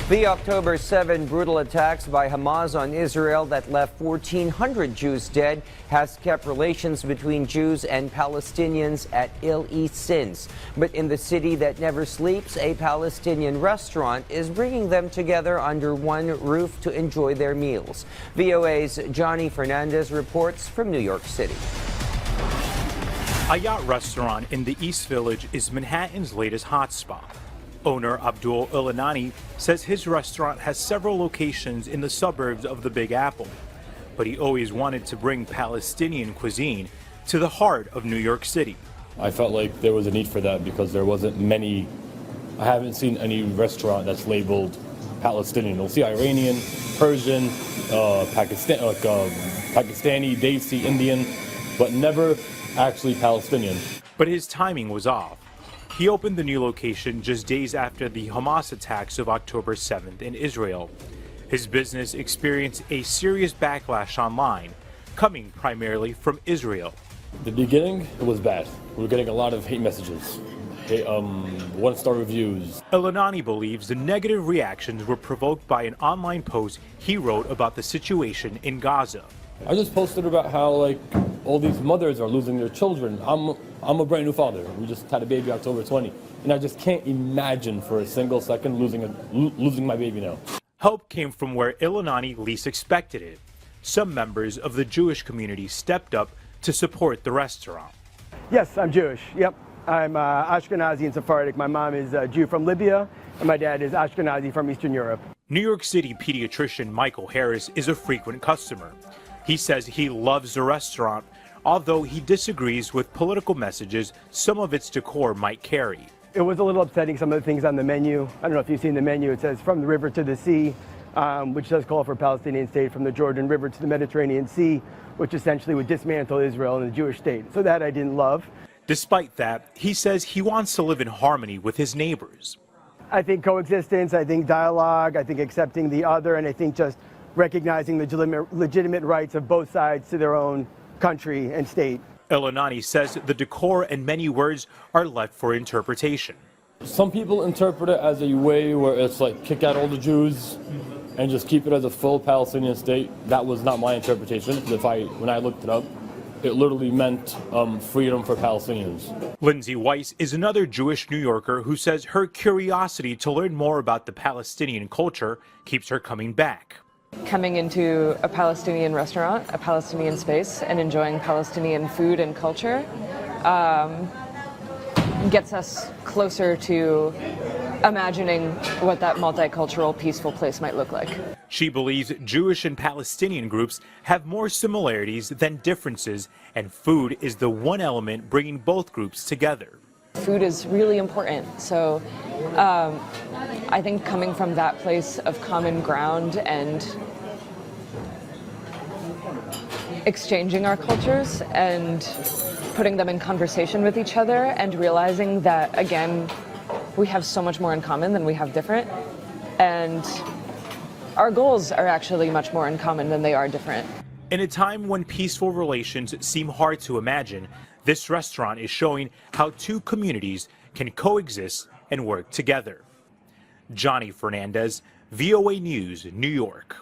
The October 7 brutal attacks by Hamas on Israel that left 1,400 Jews dead has kept relations between Jews and Palestinians at ill ease since. But in the city that never sleeps, a Palestinian restaurant is bringing them together under one roof to enjoy their meals. VOA's Johnny Fernandez reports from New York City. A yacht restaurant in the East Village is Manhattan's latest hotspot. Owner Abdul Ilanani says his restaurant has several locations in the suburbs of the Big Apple, but he always wanted to bring Palestinian cuisine to the heart of New York City. I felt like there was a need for that because there wasn't many. I haven't seen any restaurant that's labeled Palestinian. You'll see Iranian, Persian, Pakistani, Desi, Indian, but never actually Palestinian. But his timing was off. He opened the new location just days after the Hamas attacks of October 7th in Israel. His business experienced a serious backlash online, coming primarily from Israel. The beginning, it was bad. We were getting a lot of hate messages, one-star reviews. Ilanani believes the negative reactions were provoked by an online post he wrote about the situation in Gaza. I just posted about how all these mothers are losing their children. I'm a brand new father. We just had a baby October 20, and I just can't imagine for a single second losing my baby now. Help came from where Ilanani least expected it. Some members of the Jewish community stepped up to support the restaurant. Yes, I'm Jewish. Yep, I'm Ashkenazi and Sephardic. My mom is a Jew from Libya, and my dad is Ashkenazi from Eastern Europe. New York City pediatrician Michael Harris is a frequent customer. He says he loves the restaurant, although he disagrees with political messages some of its decor might carry. It was a little upsetting, some of the things on the menu. I don't know if you've seen the menu. It says from the river to the sea, which does call for a Palestinian state, from the Jordan River to the Mediterranean Sea, which essentially would dismantle Israel and the Jewish state. So that I didn't love. Despite that, he says he wants to live in harmony with his neighbors. I think coexistence, I think dialogue, I think accepting the other, and I think just recognizing the legitimate rights of both sides to their own country and state. Ilanani says the decor and many words are left for interpretation. Some people interpret it as a way where it's like kick out all the Jews and just keep it as a full Palestinian state. That was not my interpretation. When I looked it up, it literally meant freedom for Palestinians. Lindsay Weiss is another Jewish New Yorker who says her curiosity to learn more about the Palestinian culture keeps her coming back. Coming into a Palestinian restaurant, a Palestinian space, and enjoying Palestinian food and culture gets us closer to imagining what that multicultural, peaceful place might look like. She believes Jewish and Palestinian groups have more similarities than differences, and food is the one element bringing both groups together. Food is really important, so I think coming from that place of common ground and exchanging our cultures and putting them in conversation with each other and realizing that, again, we have so much more in common than we have different, and our goals are actually much more in common than they are different. In a time when peaceful relations seem hard to imagine, this restaurant is showing how two communities can coexist and work together. Johnny Fernandez, VOA News, New York.